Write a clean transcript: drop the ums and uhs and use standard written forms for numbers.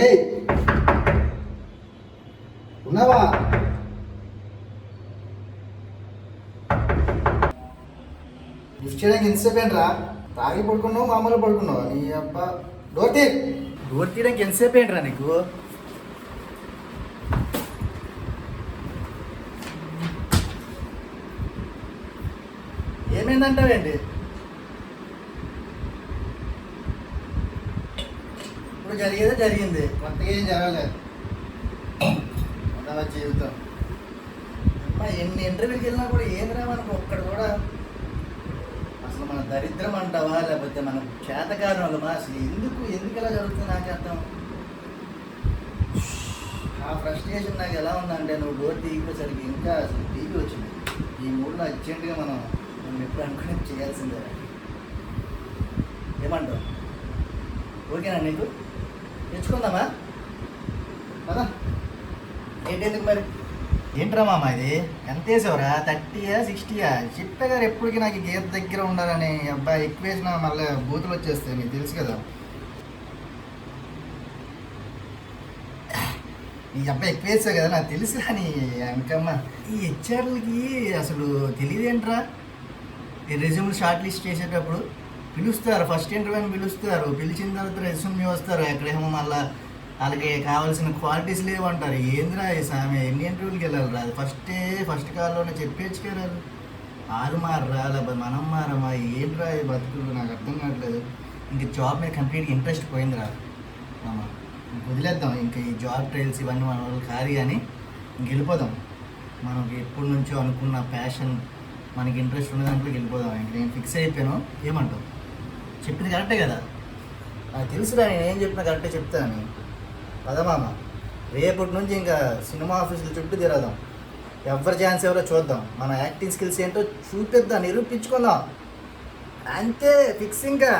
ఏయ్ ఉన్నావా? లిఫ్ట్ చేయడానికి ఎంతసేపు ఏంట్రా? తాగి పడుకున్నావు మామూలు పడుకున్నావు నీ అబ్బా. డోర్ తీయడానికి ఎంతసేపు ఏంట్రా నీకు? ఏమైందంటావేంటి? ఇప్పుడు జరిగేదే జరిగింది, కొత్తగా ఏం జరగలేదు. అలా జీవితం అమ్మా, ఎన్ని ఇంటర్వ్యూకి వెళ్ళినా కూడా ఏంద్రా మనకు ఒక్కడు కూడా అసలు మన దరిద్రం అంటావా లేకపోతే మన చేతకారం వాళ్ళమా? అసలు ఎందుకు ఇలా జరుగుతుంది నాకు అర్థం. ఆ ఫ్రస్ట్రేషన్ నాకు ఎలా ఉందంటే, నువ్వు డోర్ తీగిపోసరికి ఇంకా అసలు టీవీ వచ్చింది. ఈ మూడులో అర్జెంటుగా మనం ఎప్పుడు అనుకుని చేయాల్సిందే. ఏమంటావు? ఓకేనా నీకు? తెచ్చుకుందామా కదా? ఏంటెందుకు మరి? ఏంట్రా మామ ఇది? ఎంత వేసావురా? 30యా 60యా? చెప్పే గారు ఎప్పటికీ నాకు గీత దగ్గర ఉండాలని. అబ్బాయి ఎక్కువ వేసినా మళ్ళీ బూతులు వచ్చేస్తాయి, నీకు తెలుసు కదా. ఈ అబ్బాయి ఎక్కువ వేసావు కదా, నాకు తెలుసు. కానీ వెనకమ్మ ఈ హెచ్ఆర్లకి అసలు తెలియదేంట్రా? ఈ రెజ్యూమ్లు షార్ట్ లిస్ట్ చేసేటప్పుడు పిలుస్తారు, ఫస్ట్ ఇంటర్వ్యూని పిలుస్తారు. పిలిచిన తర్వాత రెజ్యూమ్ని వస్తారు. ఎక్కడేమో మళ్ళీ వాళ్ళకి కావాల్సిన క్వాలిటీస్ లేవంటారు. ఏంద్రా ఈ సామె? ఎన్ని ఇంటర్వ్యూలకి వెళ్ళాలి రా? ఫస్ట్ కాల్లోనే చెప్పేచ్చు కదా. వాళ్ళు మారరా లేకపోతే మనం మారమా? ఏంట్రా ఈ బతుకులు? నాకు అర్థం కావట్లేదు. ఇంక జాబ్ మీద కంప్లీట్గా ఇంట్రెస్ట్ పోయిందిరా మామ. వదిలేద్దాం ఇంకా ఈ జాబ్ ట్రయల్స్ ఇవన్నీ మన వాళ్ళు కాదు. కానీ ఇంక వెళ్ళిపోదాం. మనకి ఎప్పటి నుంచో అనుకున్న ప్యాషన్, మనకి ఇంట్రెస్ట్ ఉన్న దాంట్లోకి వెళ్ళిపోదాం. ఇంక నేను ఫిక్స్ అయిపోయాను. ఏమంటావు? చెప్పింది కరెక్టే కదా? నాకు తెలుసురా, నేను ఏం చెప్పినా కరెక్టే చెప్తాను. పదమామ, రేపటి నుంచి ఇంకా సినిమా ఆఫీసుల చుట్టూ తిరగదాం. ఎవరి ఛాన్స్ ఎవరో చూద్దాం. మన యాక్టింగ్ స్కిల్స్ ఏంటో చూపిద్దాం, నిరూపించుకుందాం. అంతే, ఫిక్స్ ఇంకా.